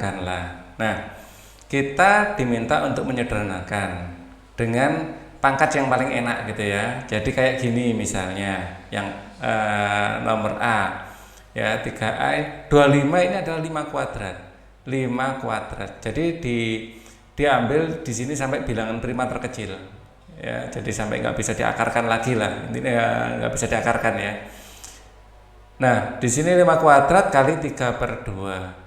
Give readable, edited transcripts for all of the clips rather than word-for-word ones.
sederhanakanlah. Nah, kita diminta untuk menyederhanakan dengan pangkat yang paling enak gitu ya. Jadi kayak gini misalnya, yang nomor A ya, 3A 25 ini adalah 5 kuadrat. 5 kuadrat. Jadi diambil di sini sampai bilangan prima terkecil. Ya, jadi sampai nggak bisa diakarkan lagi lah. Intinya ya, nggak bisa diakarkan ya. Nah, di sini 5 kuadrat kali 3/2.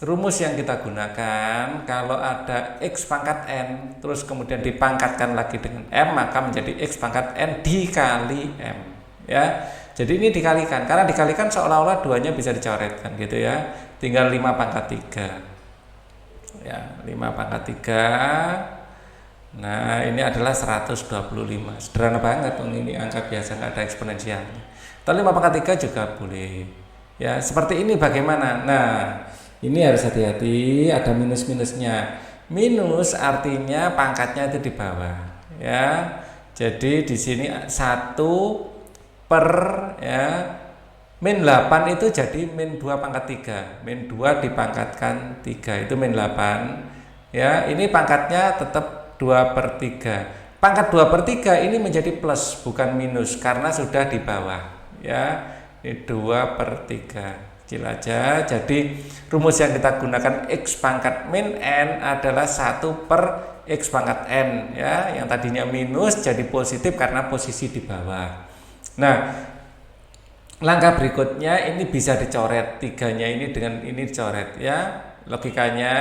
Rumus yang kita gunakan, kalau ada X pangkat N, terus kemudian dipangkatkan lagi dengan M, maka menjadi X pangkat N dikali M. Ya, jadi ini dikalikan, karena dikalikan seolah-olah duanya bisa dicoretkan gitu ya. Tinggal 5 pangkat 3. Ya, 5 pangkat 3. Nah, ini adalah 125. Sederhana banget, ini angka biasa, nggak ada eksponensialnya. Atau 5 pangkat 3 juga boleh. Ya, seperti ini bagaimana? Nah, ini harus hati-hati, ada minus-minusnya. Minus artinya pangkatnya itu di bawah, ya. Jadi di sini 1 per ya min 8 itu jadi min 2 pangkat 3. Min 2 dipangkatkan 3 itu min 8. Ya, ini pangkatnya tetap 2/3. Pangkat 2/3 ini menjadi plus bukan minus karena sudah di bawah. Ya, ini 2/3. Kecil aja. Jadi rumus yang kita gunakan X pangkat min N adalah 1 per X pangkat N ya, yang tadinya minus jadi positif karena posisi di bawah. Nah, langkah berikutnya ini bisa dicoret, 3-nya ini dengan ini dicoret ya. Logikanya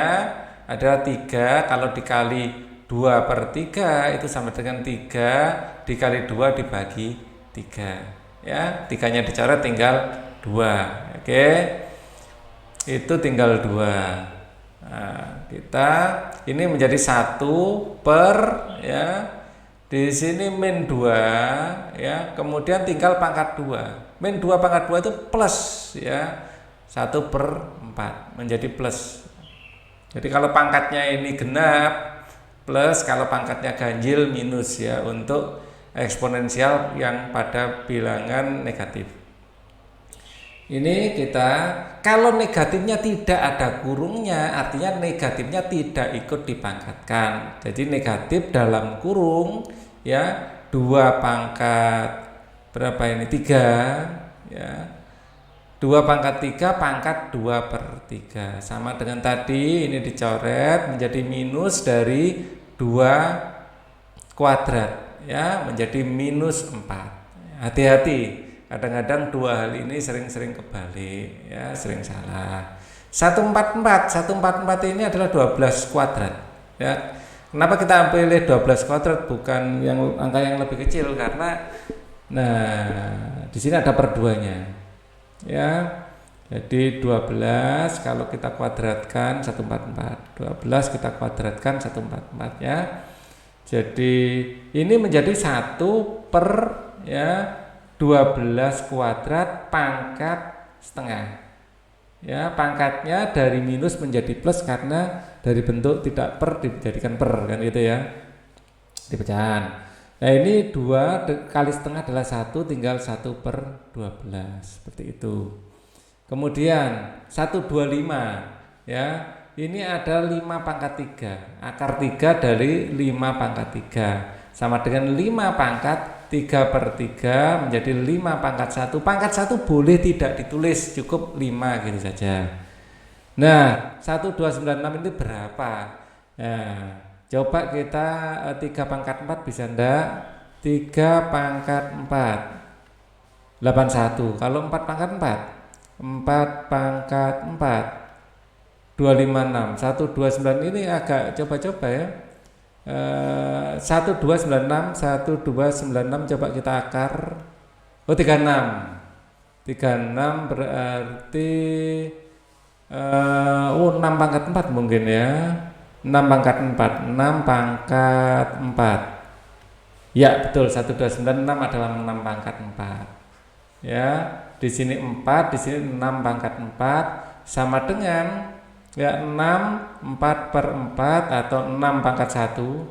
adalah 3 kalau dikali 2/3 itu sama dengan 3 dikali 2 dibagi 3 ya. 3-nya dicoret tinggal 2. Oke, itu tinggal 2. Nah, kita ini menjadi 1 per ya, di sini min 2 ya, kemudian tinggal pangkat 2. Min 2 pangkat 2 itu plus ya, 1/4 menjadi plus. Jadi kalau pangkatnya ini genap plus, kalau pangkatnya ganjil minus ya, untuk eksponensial yang pada bilangan negatif. Ini kita, kalau negatifnya tidak ada kurungnya, artinya negatifnya tidak ikut dipangkatkan. Jadi negatif dalam kurung ya, 2 pangkat berapa ini? 3 ya. 2 pangkat 3 pangkat 2/3. Sama dengan tadi, ini dicoret menjadi minus dari 2 kuadrat ya, menjadi minus 4. Hati-hati. Kadang-kadang dua hal ini sering-sering kebalik ya, sering salah. 144 ini adalah 12 kuadrat ya. Kenapa kita pilih 12 kuadrat bukan yang angka yang lebih kecil? Karena di sini ada per 2-nya. Ya. Jadi 12 kalau kita kuadratkan 144. 12 kita kuadratkan 144 ya. Jadi ini menjadi 1 per ya 12 kuadrat pangkat setengah. Ya, pangkatnya dari minus menjadi plus karena dari bentuk tidak per dijadikan per kan gitu ya. Dipecahan. Nah, ini 2 kali setengah adalah 1, tinggal 1/12 seperti itu. Kemudian 125 ya. Ini ada 5 pangkat 3. Akar 3 dari 5 pangkat 3 sama dengan 5 pangkat 3/3 menjadi 5 pangkat 1. Pangkat 1 boleh tidak ditulis, cukup 5 gitu saja. Nah, 1296 itu berapa? Nah, coba kita 3 pangkat 4 bisa enggak? 3 pangkat 4 81. Kalau 4 pangkat 4 4 pangkat 4 256. 129 ini agak coba-coba ya. 1296 coba kita akar. 36 berarti 6 pangkat 4 mungkin ya. 6 pangkat 4. Ya betul, 1296 adalah 6 pangkat 4 ya. Di sini 4, di sini 6 pangkat 4 sama dengan ya 6 4/4 atau 6 pangkat 1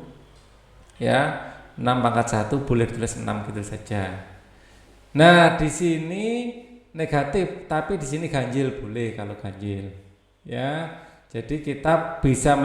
ya. 6 pangkat 1 boleh tulis 6 gitu saja. Nah, di sini negatif tapi di sini ganjil boleh kalau ganjil ya. Jadi kita bisa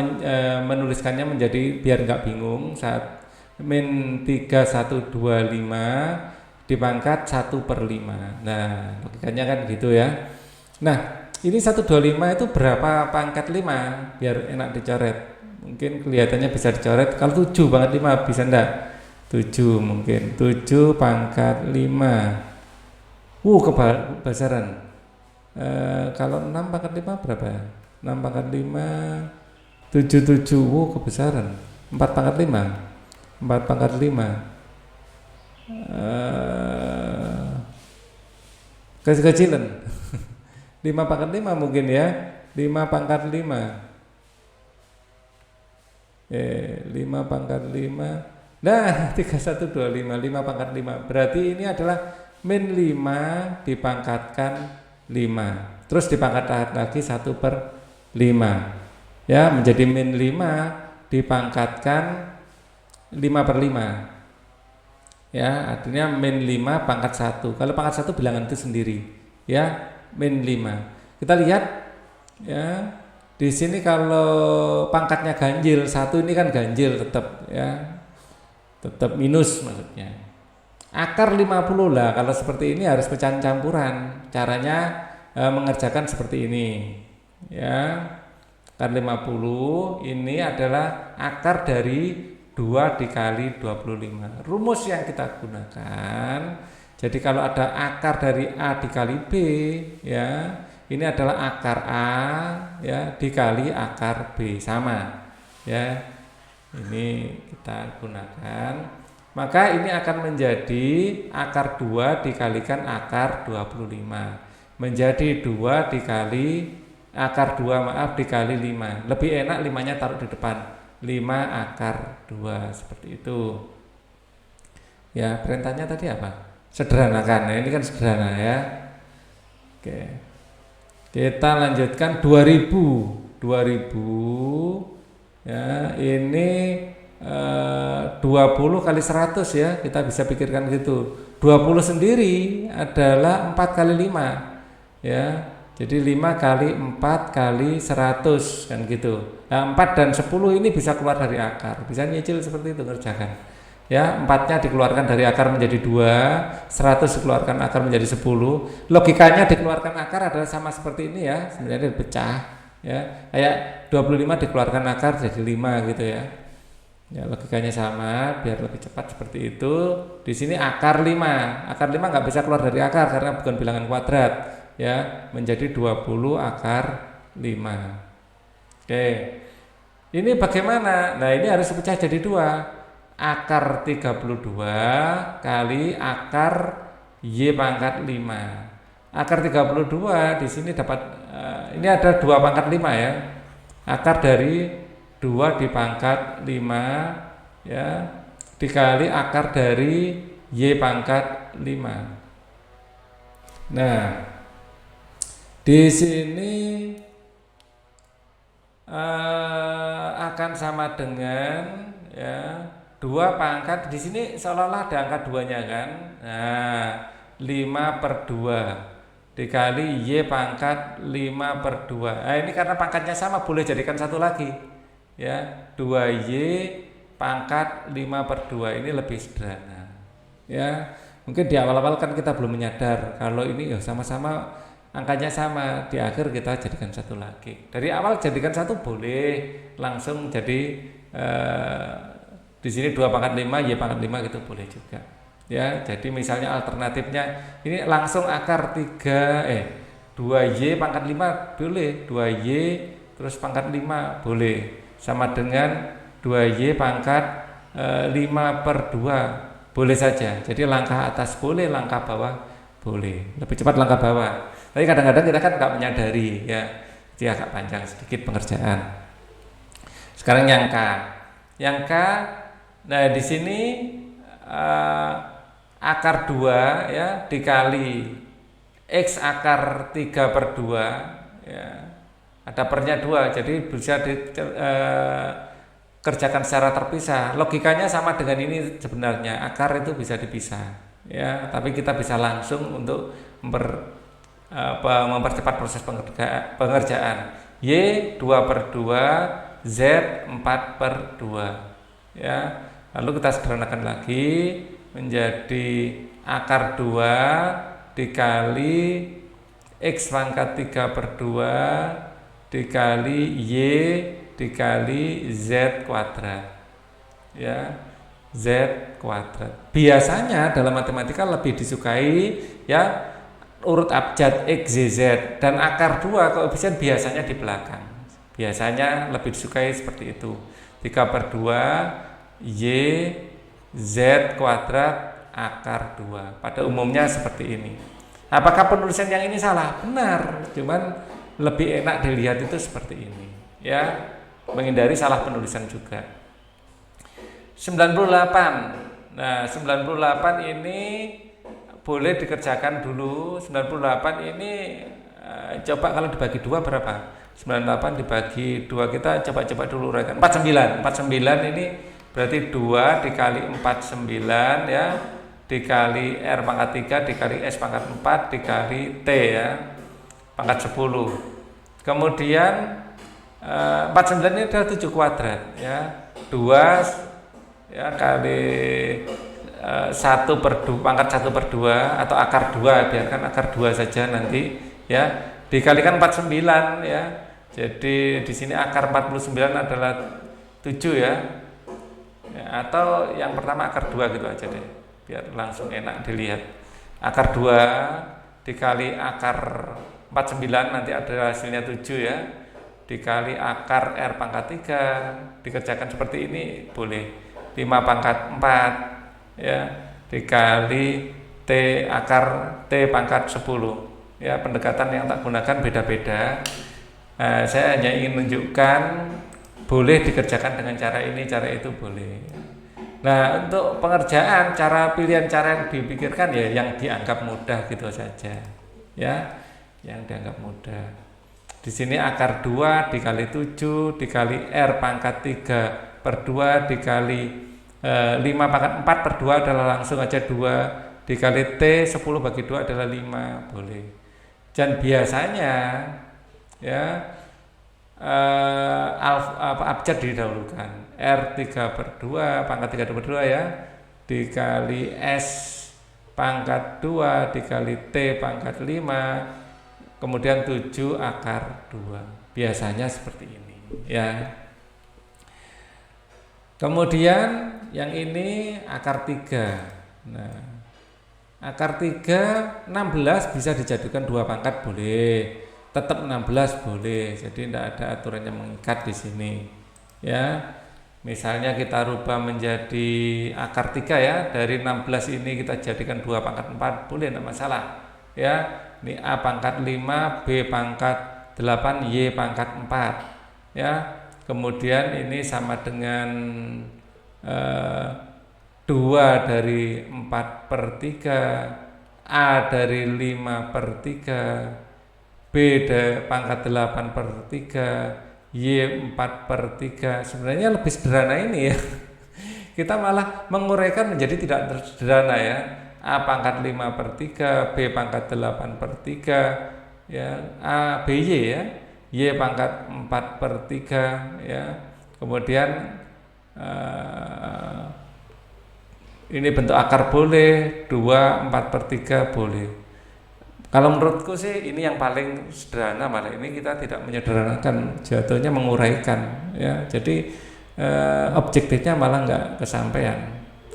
menuliskannya menjadi biar nggak bingung saat min 3125 dipangkat 1/5. Nah, logikanya kan gitu ya. Nah, ini 125 itu berapa pangkat 5 biar enak dicoret. Mungkin kelihatannya bisa dicoret. Kalau 7 pangkat 5 bisa enggak? 7 mungkin. 7 pangkat 5. Kebesaran. Kalau 6 pangkat 5 berapa ya? 6 pangkat 5 77. Kebesaran. 4 pangkat 5. 4 pangkat 5. Kecil-kecilan. 5 pangkat 5 mungkin ya. 5 pangkat 5. 5 pangkat 5. Nah, 3125, 5 pangkat 5. Berarti ini adalah min 5 dipangkatkan 5. Terus dipangkat lagi 1/5. Ya, menjadi min 5 dipangkatkan 5/5. Ya, artinya min 5 pangkat 1. Kalau pangkat 1 bilangan itu sendiri. Ya, min 5. Kita lihat ya. Di sini kalau pangkatnya ganjil, 1 ini kan ganjil tetap ya. Tetap minus maksudnya. Akar 50 lah, kalau seperti ini harus pecahan campuran. Caranya mengerjakan seperti ini. Ya. Akar 50 ini adalah akar dari 2 dikali 25. Rumus yang kita gunakan. Jadi kalau ada akar dari A dikali B, ya, ini adalah akar A ya dikali akar B sama. Ya. Ini kita gunakan. Maka ini akan menjadi akar 2 dikalikan akar 25. Menjadi 2 dikali akar 2 dikali 5. Lebih enak 5-nya taruh di depan. 5 akar 2 seperti itu. Ya, perintahnya tadi apa? Sederhanakan. Nah, ini kan sederhana ya. Oke. Kita lanjutkan 2000 ya, ini 20 kali 100 ya, kita bisa pikirkan gitu. 20 sendiri adalah 4 kali 5 ya. Jadi 5 kali 4 kali 100 kan gitu. Nah, 4 dan 10 ini bisa keluar dari akar. Bisa nyicil seperti itu ngerjakan. Ya, 4-nya dikeluarkan dari akar menjadi 2, 100 dikeluarkan akar menjadi 10. Logikanya dikeluarkan akar adalah sama seperti ini ya, sebenarnya dipecah ya. Kayak 25 dikeluarkan akar jadi 5 gitu ya. Ya, logikanya sama, biar lebih cepat seperti itu. Di sini akar 5. Akar 5 nggak bisa keluar dari akar karena bukan bilangan kuadrat ya, menjadi 20 akar 5. Oke. Ini bagaimana? Nah, ini harus dipecah jadi 2. Akar 32 kali akar Y pangkat 5. Akar 32 di sini dapat ini ada 2 pangkat 5 ya. Akar dari 2 dipangkat 5 ya dikali akar dari Y pangkat 5. Nah, di sini akan sama dengan ya 2 pangkat, di sini seolah-olah ada angka 2-nya kan. Nah, 5/2 dikali Y pangkat 5/2. Nah, ini karena pangkatnya sama boleh jadikan satu lagi. Ya, 2Y pangkat 5/2 ini lebih sederhana. Ya, mungkin di awal-awal kan kita belum menyadar kalau ini ya sama-sama angkanya sama, di akhir kita jadikan satu lagi. Dari awal jadikan satu boleh, langsung jadi di sini 2 pangkat 5 Y pangkat 5 gitu boleh juga. Ya, jadi misalnya alternatifnya ini langsung akar 2Y pangkat 5 boleh, 2Y terus pangkat 5 boleh. Sama dengan 2Y pangkat 5/2 boleh saja. Jadi langkah atas boleh, langkah bawah boleh. Lebih cepat langkah bawah. Tapi kadang-kadang kita kan nggak menyadari ya. Jadi agak panjang sedikit pengerjaan. Sekarang yang K. Yang K, nah di sini akar 2 ya dikali X akar 3/2 ya. Ada pernya 2, jadi bisa dikerjakan secara terpisah. Logikanya sama dengan ini sebenarnya, akar itu bisa dipisah ya, tapi kita bisa langsung untuk mempercepat proses pengerjaan. Y 2 per 2, Z 4 per 2. Ya. Lalu kita sederhanakan lagi menjadi akar 2 dikali X pangkat 3 per 2 dikali Y dikali Z kuadrat. Ya, Z kuadrat. Biasanya dalam matematika lebih disukai ya urut abjad X, Y, Z, dan akar 2 koefisien biasanya di belakang. Biasanya lebih disukai seperti itu. 3 per 2 Y Z kuadrat akar 2. Pada umumnya seperti ini. Apakah penulisan yang ini salah? Benar, cuman lebih enak dilihat itu seperti ini. Ya, menghindari salah penulisan juga. 98. Nah, 98 ini boleh dikerjakan dulu. 98 ini coba kalau dibagi 2 berapa? 98 dibagi 2 kita coba dulu uraikan. 49. 49 ini berarti 2 dikali 49 ya, dikali R pangkat 3 dikali S pangkat 4 dikali T ya, pangkat 10. Kemudian 49 ini adalah 7 kuadrat ya. 2 ya kali 1 per 2, pangkat 1 per 2 atau akar 2, biarkan akar 2 saja nanti ya, dikalikan 49 ya. Jadi di sini akar 49 adalah 7 ya. Atau yang pertama akar 2 gitu aja deh, biar langsung enak dilihat. Akar 2 dikali akar 49 nanti ada hasilnya 7 ya, dikali akar R pangkat 3, dikerjakan seperti ini boleh 5 pangkat 4 ya, dikali T akar T pangkat 10 ya. Pendekatan yang tak gunakan beda-beda. Saya hanya ingin menunjukkan boleh dikerjakan dengan cara ini, cara itu boleh. Nah, untuk pengerjaan pilihan cara yang dipikirkan ya yang dianggap mudah gitu saja ya, yang dianggap mudah. Di sini akar 2 dikali 7 dikali R pangkat 3 per 2 dikali 5 pangkat 4 per 2 adalah langsung aja 2 dikali T 10 bagi 2 adalah 5, boleh. Dan biasanya ya abjad didahulukan. R 3 per 2 pangkat 3 per 2 ya, dikali S pangkat 2 dikali T pangkat 5, kemudian 7 akar 2. Biasanya seperti ini ya. Kemudian yang ini akar 3. Nah, akar 3 16 bisa dijadikan 2 pangkat boleh, tetap 16 boleh. Jadi tidak ada aturan yang mengikat di sini ya. Misalnya kita rubah menjadi akar 3 ya, dari 16 ini kita jadikan 2 pangkat 4 boleh, tidak masalah ya. Ini A pangkat 5, B pangkat 8, Y pangkat 4 ya. Kemudian ini sama dengan 2 dari 4 per 3, A dari 5 per 3, B dari pangkat 8 per 3, Y 4 per 3. Sebenarnya lebih sederhana ini ya. Kita malah menguraikan menjadi tidak sederhana ya. A pangkat 5 per 3, B pangkat 8 per 3 ya, A, B, Y ya, Y pangkat 4 per 3 ya. Kemudian ini bentuk akar boleh, 2, 4 per 3 boleh. Kalau menurutku sih ini yang paling sederhana, malah ini kita tidak menyederhanakan, jatuhnya menguraikan ya. Jadi objektifnya malah nggak kesampaian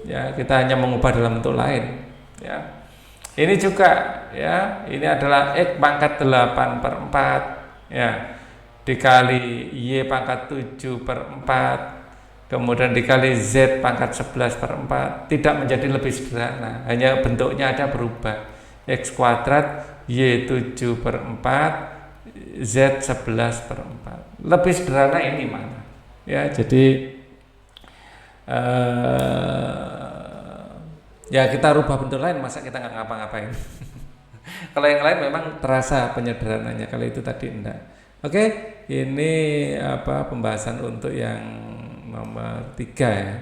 ya, kita hanya mengubah dalam bentuk lain ya. Ini juga ya, ini adalah X pangkat 8 per 4 ya, dikali Y pangkat 7 per 4, kemudian dikali Z pangkat 11 per 4. Tidak menjadi lebih sederhana, hanya bentuknya ada berubah. X kuadrat Y 7 per 4 Z 11 per 4. Lebih sederhana ini mana ya. Jadi ya kita rubah bentuk lain, masa kita nggak ngapa-ngapain. Kalau yang lain memang terasa penyederhananya, kalau itu tadi enggak. Oke, ini pembahasan untuk yang nomor 3 ya.